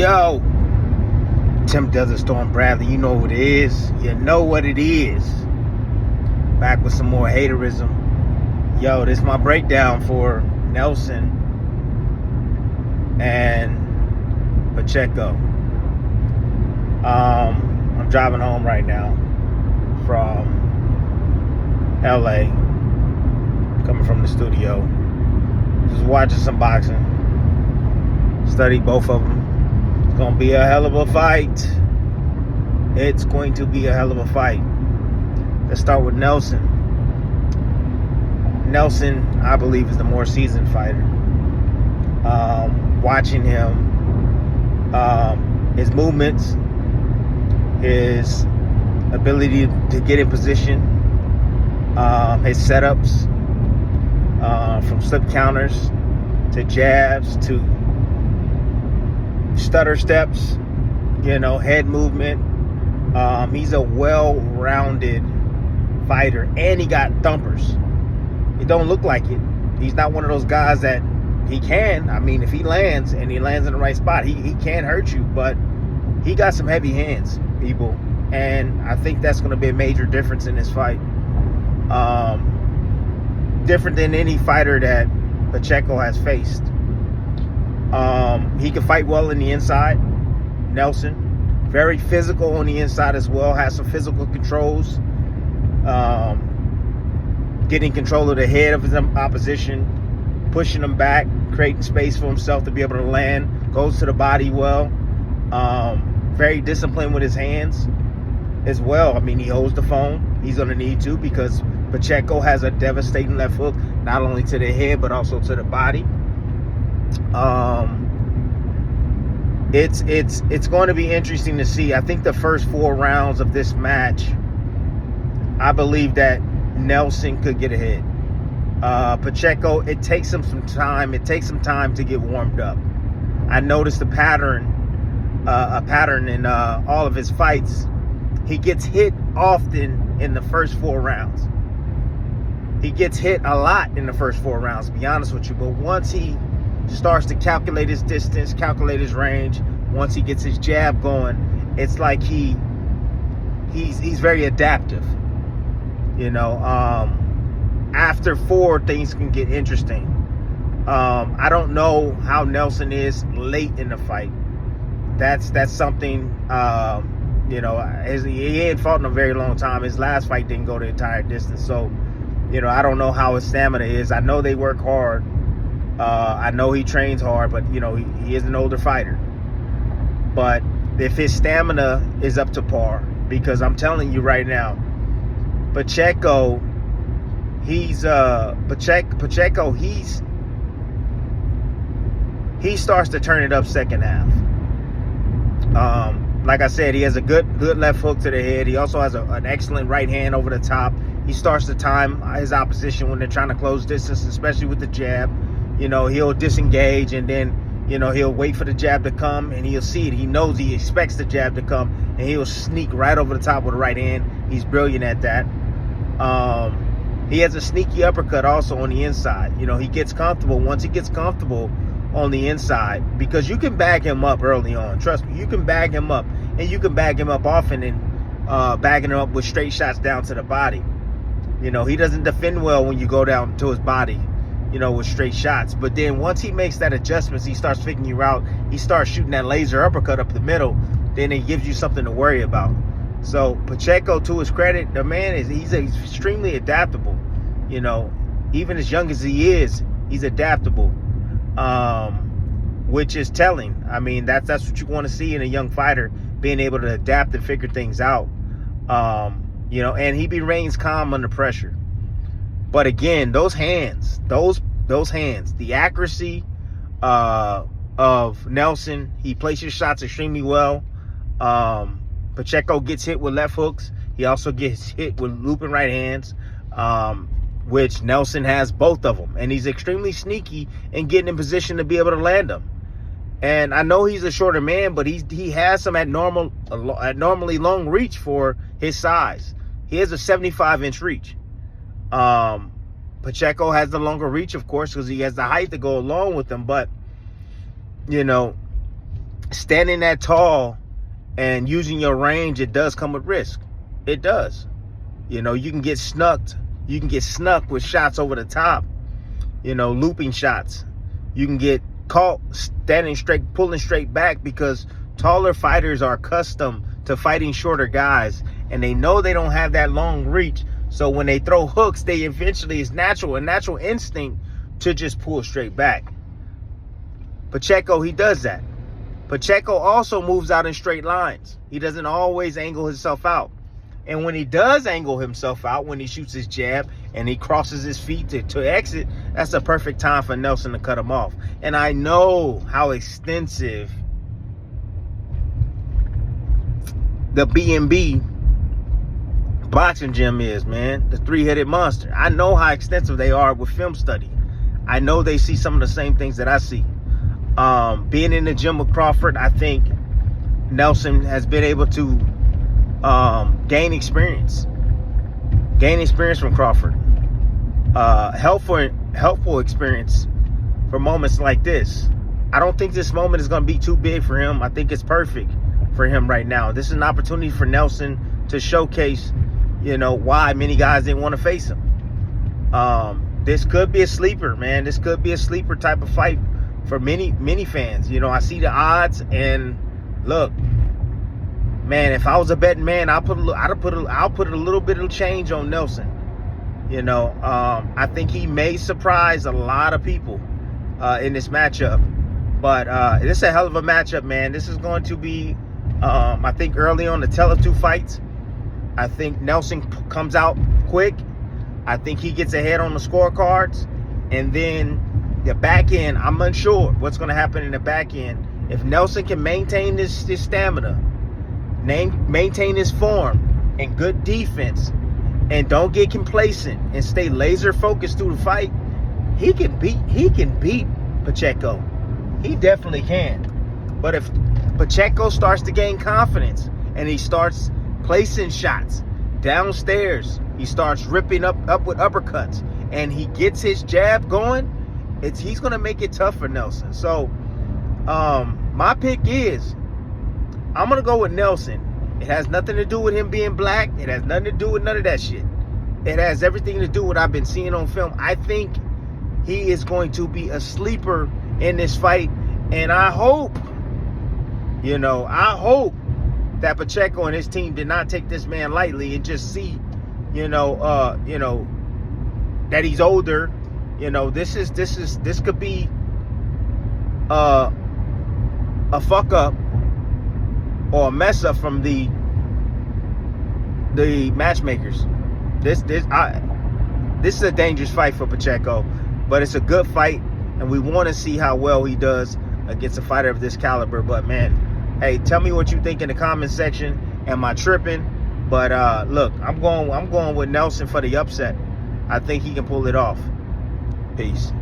Yo, Tim Desert Storm Bradley, you know what it is. You know what it is. Back with some more haterism. Yo, this is my breakdown for Nelson and Pacheco. I'm driving home right now from LA, coming from the studio. Just watching some boxing. Studied both of them. It's going to be a hell of a fight. It's going to be a hell of a fight. Let's start with Nelson. Nelson, I believe, is the more seasoned fighter. Watching him, his movements, his ability to get in position, his setups, from slip counters to jabs to stutter steps, head movement. He's a well-rounded fighter, and he got thumpers. It don't look like it. He's not one of those guys that he can. I mean, if he lands and he lands in the right spot, he can hurt you, but he got some heavy hands, people, and I think that's going to be a major difference in this fight. Different than any fighter that Pacheco has faced. He can fight well in the inside. Nelson, very physical on the inside as well, has some physical controls, getting control of the head of his opposition, pushing him back, creating space for himself to be able to land, goes to the body well, very disciplined with his hands as well. I mean, he holds the phone. He's going to need to, because Pacheco has a devastating left hook, not only to the head but also to the body. It's going to be interesting to see. I think the first 4 rounds of this match, I believe that Nelson could get ahead. Pacheco, it takes him some time. It takes some time to get warmed up. I noticed a pattern in all of his fights. He gets hit often in the first 4 rounds. He gets hit a lot in the first 4 rounds, to be honest with you. But once he starts to calculate his distance, calculate his range, once he gets his jab going, it's like he's very adaptive. After 4, things can get interesting. I don't know how Nelson is late in the fight. That's something. He ain't fought in a very long time. His last fight didn't go the entire distance, so I don't know how his stamina is. I know they work hard. I know he trains hard, but he is an older fighter. But if his stamina is up to par, because I'm telling you right now, Pacheco, he starts to turn it up second half. Like I said, he has a good left hook to the head. He also has an excellent right hand over the top. He starts to time his opposition when they're trying to close distance, especially with the jab. He'll disengage, and then, he'll wait for the jab to come, and he'll see it. He knows, he expects the jab to come, and he'll sneak right over the top with the right hand. He's brilliant at that. He has a sneaky uppercut also on the inside. He gets comfortable. Once he gets comfortable on the inside, because you can bag him up early on. Trust me, you can bag him up, and you can bag him up often, and bagging him up with straight shots down to the body. He doesn't defend well when you go down to his body, with straight shots. But then once he makes that adjustment, he starts figuring you out. He starts shooting that laser uppercut up the middle. Then it gives you something to worry about. So Pacheco, to his credit, the man he's extremely adaptable. Even as young as he is, he's adaptable, which is telling. I mean, that's what you want to see in a young fighter, being able to adapt and figure things out. And he remains calm under pressure. But again, those hands, the accuracy of Nelson, he places shots extremely well. Pacheco gets hit with left hooks. He also gets hit with looping right hands, which Nelson has both of them. And he's extremely sneaky in getting in position to be able to land them. And I know he's a shorter man, but he has some abnormally long reach for his size. He has a 75-inch reach. Pacheco has the longer reach, of course, because he has the height to go along with him. But, standing that tall and using your range, it does come with risk. It does. You know, you can get snucked. You can get snuck with shots over the top, you know, looping shots. You can get caught standing straight, pulling straight back, because taller fighters are accustomed to fighting shorter guys, and they know they don't have that long reach. So when they throw hooks, they eventually, it's a natural instinct to just pull straight back. Pacheco, he does that. Pacheco also moves out in straight lines. He doesn't always angle himself out. And when he does angle himself out, when he shoots his jab and he crosses his feet to exit, that's the perfect time for Nelson to cut him off. And I know how extensive the B&B boxing gym is, man. The three-headed monster. I know how extensive they are with film study. I know they see some of the same things that I see. Being in the gym with Crawford, I think Nelson has been able to gain experience from Crawford. Helpful experience for moments like this. I don't think this moment is going to be too big for him. I think it's perfect for him right now. This is an opportunity for Nelson to showcase, you know, why many guys didn't want to face him. This could be a sleeper, man. This could be a sleeper type of fight for many fans. You know, I see the odds, and look, man, if I was a betting man, I'll put a little bit of change on Nelson. You know, I think he may surprise a lot of people in this matchup. But this is a hell of a matchup, man. This is going to be, I think, early on the tell of two fights. I think Nelson comes out quick. I think he gets ahead on the scorecards. And then the back end, I'm unsure what's going to happen in the back end. If Nelson can maintain this stamina, maintain his form and good defense, and don't get complacent and stay laser focused through the fight, he can beat Pacheco. He definitely can. But if Pacheco starts to gain confidence and he starts placing shots downstairs, he starts ripping up with uppercuts, and he gets his jab going, he's going to make it tough for Nelson. So my pick is, I'm going to go with Nelson. It has nothing to do with him being black. It has nothing to do with none of that shit. It has everything to do with what I've been seeing on film. I think he is going to be a sleeper in this fight. And I hope that Pacheco and his team did not take this man lightly and just see, that he's older. You know, this could be a fuck up or a mess up from the matchmakers. This is a dangerous fight for Pacheco, but it's a good fight, and we want to see how well he does against a fighter of this caliber. But man, hey, tell me what you think in the comment section. Am I tripping? But look, I'm going with Nelson for the upset. I think he can pull it off. Peace.